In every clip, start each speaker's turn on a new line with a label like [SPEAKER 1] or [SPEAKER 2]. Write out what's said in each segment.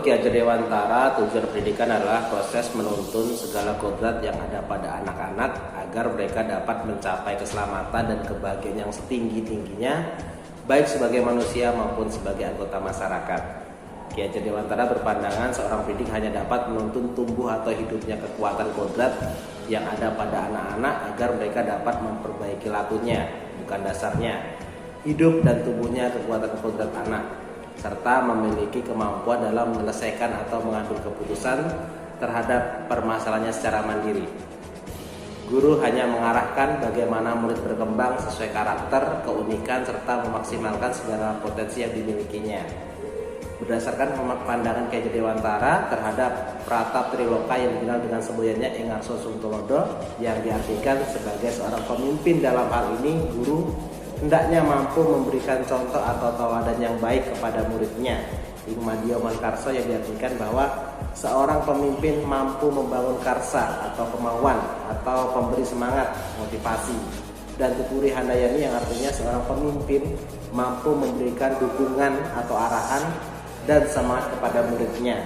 [SPEAKER 1] Menurut Ki Hajar Dewantara, tujuan pendidikan adalah proses menuntun segala kodrat yang ada pada anak-anak agar mereka dapat mencapai keselamatan dan kebahagiaan yang setinggi-tingginya, baik sebagai manusia maupun sebagai anggota masyarakat. Ki Hajar Dewantara berpandangan seorang pendidik hanya dapat menuntun tumbuh atau hidupnya kekuatan kodrat yang ada pada anak-anak agar mereka dapat memperbaiki lakunya, bukan dasarnya, hidup dan tumbuhnya kekuatan kodrat anak, serta memiliki kemampuan dalam menyelesaikan atau mengambil keputusan terhadap permasalahannya secara mandiri. Guru hanya mengarahkan bagaimana murid berkembang sesuai karakter, keunikan, serta memaksimalkan segala potensi yang dimilikinya. Berdasarkan pandangan Ki Hajar Dewantara terhadap Pratap Triloka yang dikenal dengan sebutannya Engarso Sungtulodo, yang diartikan sebagai seorang pemimpin, dalam hal ini guru hendaknya mampu memberikan contoh atau tauladan yang baik kepada muridnya. Ingmadio Mankarso yang diartikan bahwa seorang pemimpin mampu membangun karsa atau kemauan atau pemberi semangat, motivasi. Dan Tuturi Handayani yang artinya seorang pemimpin mampu memberikan dukungan atau arahan dan semangat kepada muridnya.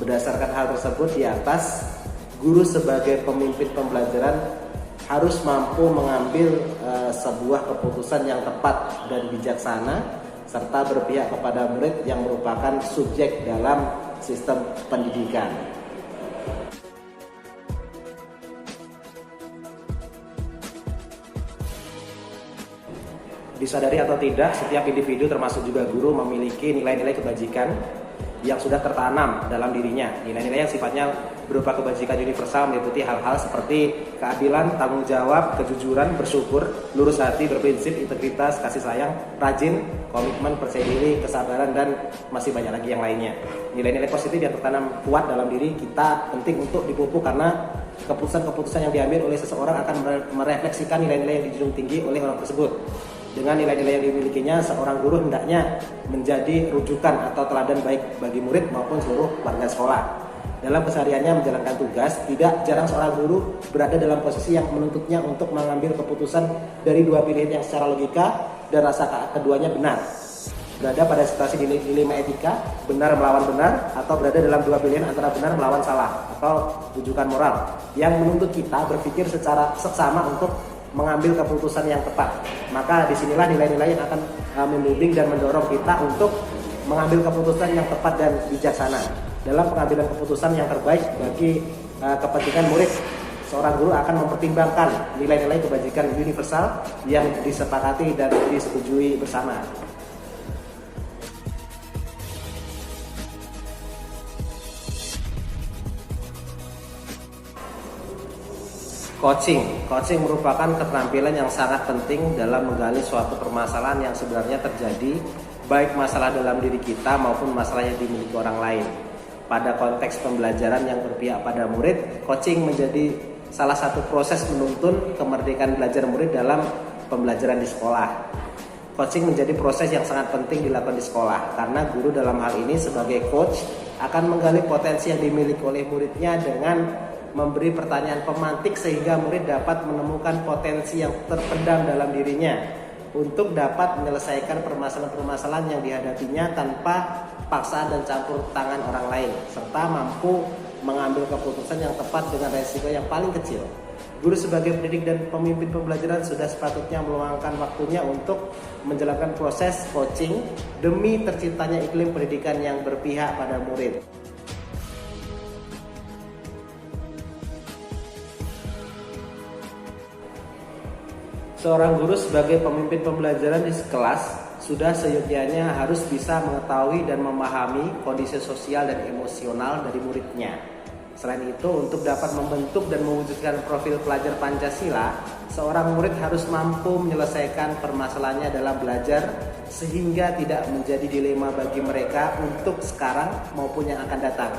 [SPEAKER 1] Berdasarkan hal tersebut di atas, guru sebagai pemimpin pembelajaran harus mampu mengambil sebuah keputusan yang tepat dan bijaksana, serta berpihak kepada murid yang merupakan subjek dalam sistem pendidikan. Disadari atau tidak, setiap individu termasuk juga guru memiliki nilai-nilai kebajikan yang sudah tertanam dalam dirinya. Nilai-nilai yang sifatnya berupa kebajikan universal meliputi hal-hal seperti keadilan, tanggung jawab, kejujuran, bersyukur, lurus hati, berprinsip, integritas, kasih sayang, rajin, komitmen, percaya diri, kesabaran, dan masih banyak lagi yang lainnya. Nilai-nilai positif yang tertanam kuat dalam diri kita penting untuk dipupuk, karena keputusan-keputusan yang diambil oleh seseorang akan merefleksikan nilai-nilai yang dijunjung tinggi oleh orang tersebut. Dengan nilai-nilai yang dimilikinya, seorang guru hendaknya menjadi rujukan atau teladan baik bagi murid maupun seluruh warga sekolah. Dalam kesehariannya menjalankan tugas, tidak jarang seorang guru berada dalam posisi yang menuntutnya untuk mengambil keputusan dari dua pilihan yang secara logika dan rasa keduanya benar. Berada pada situasi dilema etika, benar melawan benar, atau berada dalam dua pilihan antara benar melawan salah, atau rujukan moral, yang menuntut kita berpikir secara seksama untuk mengambil keputusan yang tepat. Maka disinilah nilai-nilai yang akan membimbing dan mendorong kita untuk mengambil keputusan yang tepat dan bijaksana dalam pengambilan keputusan yang terbaik bagi kepentingan murid. Seorang guru akan mempertimbangkan nilai-nilai kebajikan universal yang disepakati dan disetujui bersama. Coaching merupakan keterampilan yang sangat penting dalam menggali suatu permasalahan yang sebenarnya terjadi, baik masalah dalam diri kita maupun masalah yang dimiliki orang lain. Pada konteks pembelajaran yang berpihak pada murid, coaching menjadi salah satu proses menuntun kemerdekaan belajar murid dalam pembelajaran di sekolah. Coaching menjadi proses yang sangat penting dilakukan di sekolah, karena guru dalam hal ini sebagai coach akan menggali potensi yang dimiliki oleh muridnya dengan memberi pertanyaan pemantik sehingga murid dapat menemukan potensi yang terpendam dalam dirinya untuk dapat menyelesaikan permasalahan-permasalahan yang dihadapinya tanpa paksaan dan campur tangan orang lain, serta mampu mengambil keputusan yang tepat dengan resiko yang paling kecil. Guru sebagai pendidik dan pemimpin pembelajaran sudah sepatutnya meluangkan waktunya untuk menjalankan proses coaching demi terciptanya iklim pendidikan yang berpihak pada murid. Seorang guru sebagai pemimpin pembelajaran di kelas sudah seyogyanya harus bisa mengetahui dan memahami kondisi sosial dan emosional dari muridnya. Selain itu, untuk dapat membentuk dan mewujudkan profil pelajar Pancasila, seorang murid harus mampu menyelesaikan permasalahannya dalam belajar sehingga tidak menjadi dilema bagi mereka untuk sekarang maupun yang akan datang.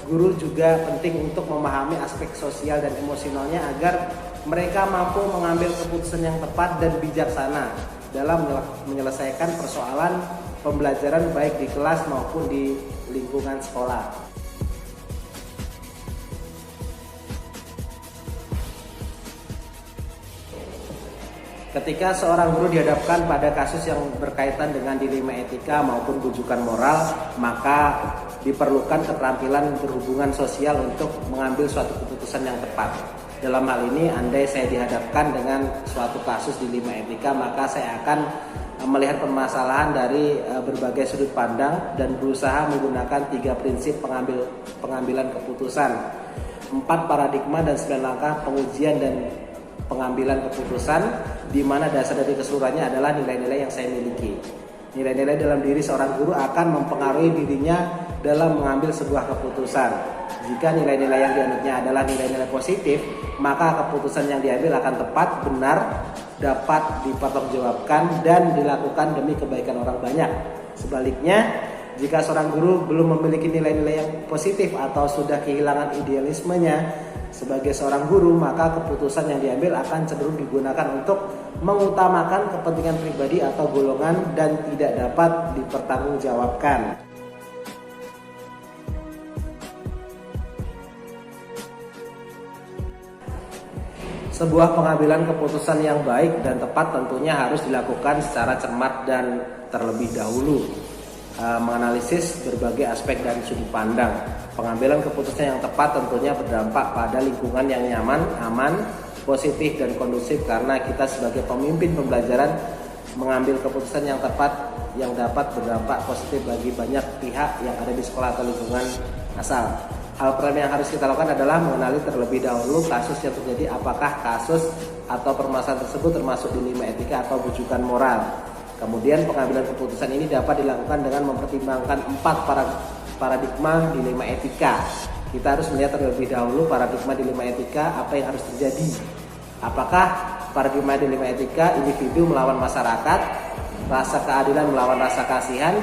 [SPEAKER 1] Guru juga penting untuk memahami aspek sosial dan emosionalnya agar mereka mampu mengambil keputusan yang tepat dan bijaksana dalam menyelesaikan persoalan pembelajaran baik di kelas maupun di lingkungan sekolah. Ketika seorang guru dihadapkan pada kasus yang berkaitan dengan dilema etika maupun rujukan moral, maka diperlukan keterampilan berhubungan sosial untuk mengambil suatu keputusan yang tepat. Dalam hal ini, andai saya dihadapkan dengan suatu kasus di 5 etika, maka saya akan melihat permasalahan dari berbagai sudut pandang dan berusaha menggunakan 3 prinsip pengambilan keputusan, 4 paradigma dan 9 langkah pengujian dan pengambilan keputusan, di mana dasar dari keseluruhannya adalah nilai-nilai yang saya miliki. Nilai-nilai dalam diri seorang guru akan mempengaruhi dirinya dalam mengambil sebuah keputusan. Jika nilai-nilai yang dianutnya adalah nilai-nilai positif, maka keputusan yang diambil akan tepat, benar, dapat dipertanggungjawabkan dan dilakukan demi kebaikan orang banyak. Sebaliknya, jika seorang guru belum memiliki nilai-nilai yang positif atau sudah kehilangan idealismenya sebagai seorang guru, maka keputusan yang diambil akan cenderung digunakan untuk mengutamakan kepentingan pribadi atau golongan dan tidak dapat dipertanggungjawabkan. Sebuah pengambilan keputusan yang baik dan tepat tentunya harus dilakukan secara cermat dan terlebih dahulu menganalisis berbagai aspek dan sudut pandang. Pengambilan keputusan yang tepat tentunya berdampak pada lingkungan yang nyaman, aman, positif dan kondusif, karena kita sebagai pemimpin pembelajaran mengambil keputusan yang tepat yang dapat berdampak positif bagi banyak pihak yang ada di sekolah atau lingkungan asal. Hal pertama yang harus kita lakukan adalah mengenali terlebih dahulu kasus yang terjadi, apakah kasus atau permasalahan tersebut termasuk di 5 etika atau rujukan moral. Kemudian pengambilan keputusan ini dapat dilakukan dengan mempertimbangkan 4 paradigma di 5 etika. Kita harus melihat terlebih dahulu paradigma di 5 etika, apa yang harus terjadi. Apakah paradigma di 5 etika individu melawan masyarakat, rasa keadilan melawan rasa kasihan,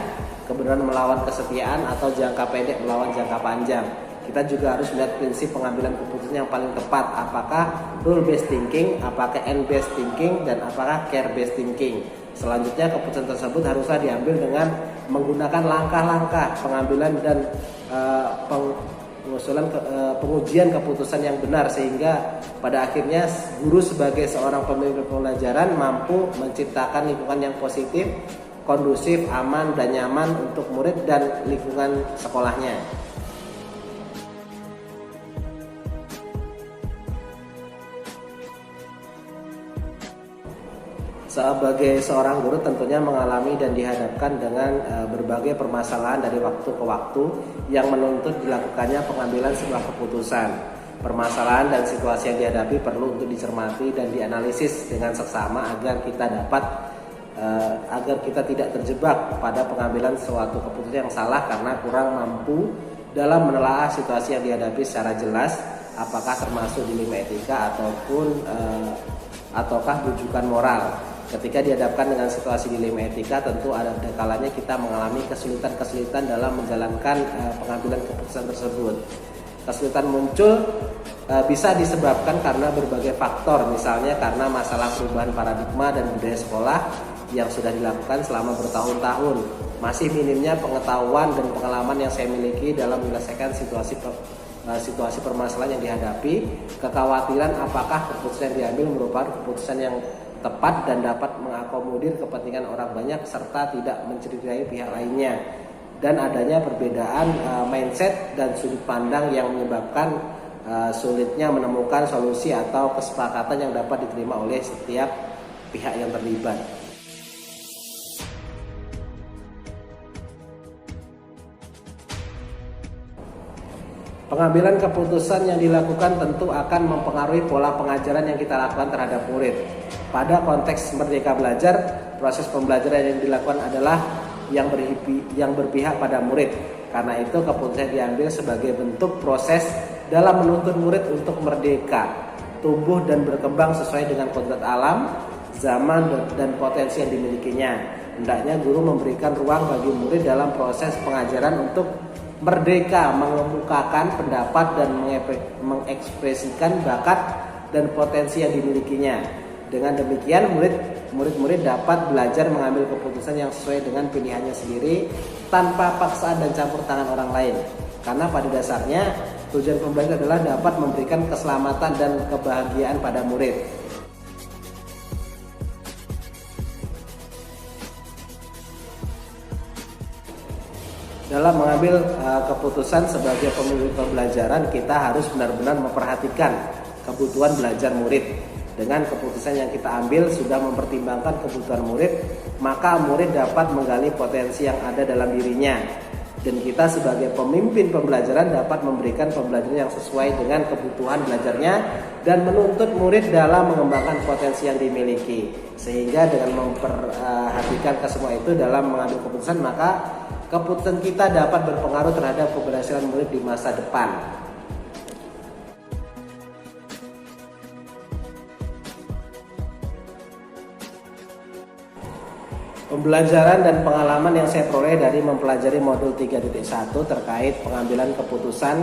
[SPEAKER 1] kebenaran melawan kesetiaan, atau jangka pendek melawan jangka panjang. Kita juga harus melihat prinsip pengambilan keputusan yang paling tepat, apakah rule based thinking, apakah end based thinking, dan apakah care based thinking. Selanjutnya keputusan tersebut haruslah diambil dengan menggunakan langkah-langkah pengambilan dan pengujian keputusan yang benar, sehingga pada akhirnya guru sebagai seorang pemimpin pembelajaran mampu menciptakan lingkungan yang positif, kondusif, aman dan nyaman untuk murid dan lingkungan sekolahnya. Sebagai seorang guru tentunya mengalami dan dihadapkan dengan berbagai permasalahan dari waktu ke waktu yang menuntut dilakukannya pengambilan sebuah keputusan. Permasalahan dan situasi yang dihadapi perlu untuk dicermati dan dianalisis dengan seksama agar kita tidak terjebak pada pengambilan suatu keputusan yang salah karena kurang mampu dalam menelaah situasi yang dihadapi secara jelas, apakah termasuk di 5 etika ataukah rujukan moral. Ketika dihadapkan dengan situasi di 5 etika, tentu ada kalanya kita mengalami kesulitan-kesulitan dalam menjalankan pengambilan keputusan tersebut. Kesulitan muncul bisa disebabkan karena berbagai faktor, misalnya karena masalah perubahan paradigma dan budaya sekolah yang sudah dilakukan selama bertahun-tahun, masih minimnya pengetahuan dan pengalaman yang saya miliki dalam menyelesaikan situasi permasalahan yang dihadapi, kekhawatiran apakah keputusan yang diambil merupakan keputusan yang tepat dan dapat mengakomodir kepentingan orang banyak serta tidak mencederai pihak lainnya, dan adanya perbedaan mindset dan sudut pandang yang menyebabkan sulitnya menemukan solusi atau kesepakatan yang dapat diterima oleh setiap pihak yang terlibat. Pengambilan keputusan yang dilakukan tentu akan mempengaruhi pola pengajaran yang kita lakukan terhadap murid. Pada konteks Merdeka Belajar, proses pembelajaran yang dilakukan adalah yang berpihak pada murid. Karena itu keputusan diambil sebagai bentuk proses dalam menuntun murid untuk merdeka, tumbuh dan berkembang sesuai dengan kodrat alam, zaman dan potensi yang dimilikinya. Hendaknya guru memberikan ruang bagi murid dalam proses pengajaran untuk merdeka, mengemukakan pendapat dan mengekspresikan bakat dan potensi yang dimilikinya. Dengan demikian murid-murid dapat belajar mengambil keputusan yang sesuai dengan pilihannya sendiri tanpa paksaan dan campur tangan orang lain. Karena pada dasarnya tujuan pembelajaran adalah dapat memberikan keselamatan dan kebahagiaan pada murid. dalam mengambil keputusan sebagai pemimpin pembelajaran, kita harus benar-benar memperhatikan kebutuhan belajar murid. Dengan keputusan yang kita ambil sudah mempertimbangkan kebutuhan murid, maka murid dapat menggali potensi yang ada dalam dirinya. Dan kita sebagai pemimpin pembelajaran dapat memberikan pembelajaran yang sesuai dengan kebutuhan belajarnya dan menuntut murid dalam mengembangkan potensi yang dimiliki. Sehingga dengan memperhatikan kesemua itu dalam mengambil keputusan, maka keputusan kita dapat berpengaruh terhadap keberhasilan murid di masa depan. Pembelajaran dan pengalaman yang saya peroleh dari mempelajari modul 3.1 terkait pengambilan keputusan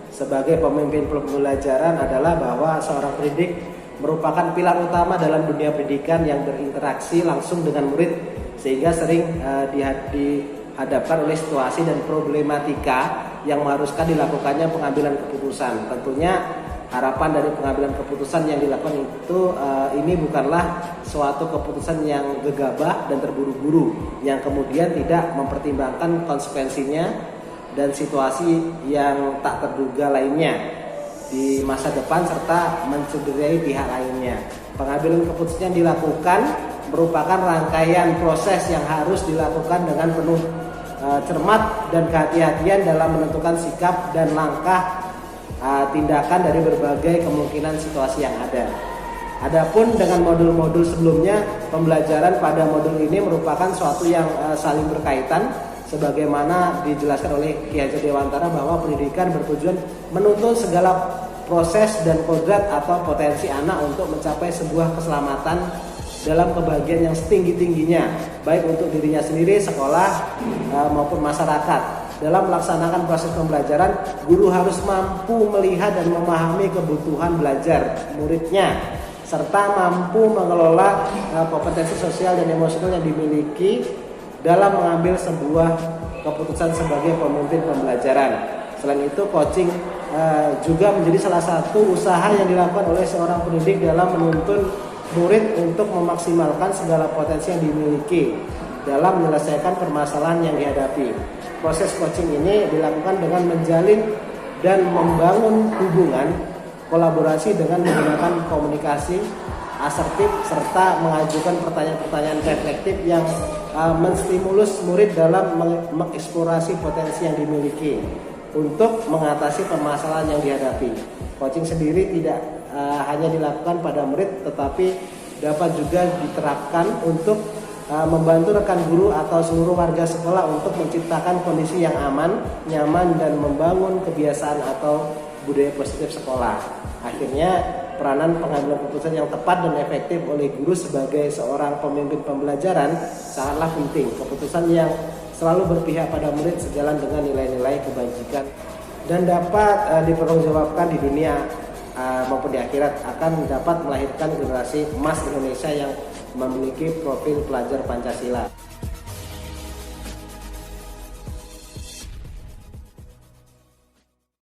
[SPEAKER 1] sebagai pemimpin pembelajaran adalah bahwa seorang pendidik merupakan pilar utama dalam dunia pendidikan yang berinteraksi langsung dengan murid, sehingga sering dihadapkan oleh situasi dan problematika yang mengharuskan dilakukannya pengambilan keputusan. Tentunya harapan dari pengambilan keputusan yang dilakukan itu ini bukanlah suatu keputusan yang gegabah dan terburu-buru yang kemudian tidak mempertimbangkan konsekuensinya dan situasi yang tak terduga lainnya di masa depan serta mencederai pihak lainnya. Pengambilan keputusan yang dilakukan merupakan rangkaian proses yang harus dilakukan dengan penuh cermat dan kehati-hatian dalam menentukan sikap dan langkah tindakan dari berbagai kemungkinan situasi yang ada. Adapun dengan modul-modul sebelumnya, pembelajaran pada modul ini merupakan suatu yang saling berkaitan, sebagaimana dijelaskan oleh Ki Hajar Dewantara bahwa pendidikan bertujuan menuntun segala proses dan kodrat atau potensi anak untuk mencapai sebuah keselamatan dalam kebahagiaan yang setinggi-tingginya, baik untuk dirinya sendiri, sekolah maupun masyarakat. Dalam melaksanakan proses pembelajaran, guru harus mampu melihat dan memahami kebutuhan belajar muridnya, serta mampu mengelola kompetensi sosial dan emosional yang dimiliki dalam mengambil sebuah keputusan sebagai pemimpin pembelajaran. Selain itu, coaching juga menjadi salah satu usaha yang dilakukan oleh seorang pendidik dalam menuntun murid untuk memaksimalkan segala potensi yang dimiliki dalam menyelesaikan permasalahan yang dihadapi. Proses coaching ini dilakukan dengan menjalin dan membangun hubungan kolaborasi dengan menggunakan komunikasi asertif serta mengajukan pertanyaan-pertanyaan reflektif yang menstimulus murid dalam mengeksplorasi potensi yang dimiliki untuk mengatasi permasalahan yang dihadapi. Coaching sendiri tidak hanya dilakukan pada murid, tetapi dapat juga diterapkan untuk membantu rekan guru atau seluruh warga sekolah untuk menciptakan kondisi yang aman, nyaman, dan membangun kebiasaan atau budaya positif sekolah. Akhirnya, peranan pengambilan keputusan yang tepat dan efektif oleh guru sebagai seorang pemimpin pembelajaran sangatlah penting. Keputusan yang selalu berpihak pada murid sejalan dengan nilai-nilai kebajikan dan dapat dipertanggungjawabkan di dunia maupun di akhirat akan dapat melahirkan generasi emas Indonesia yang memiliki profil pelajar Pancasila.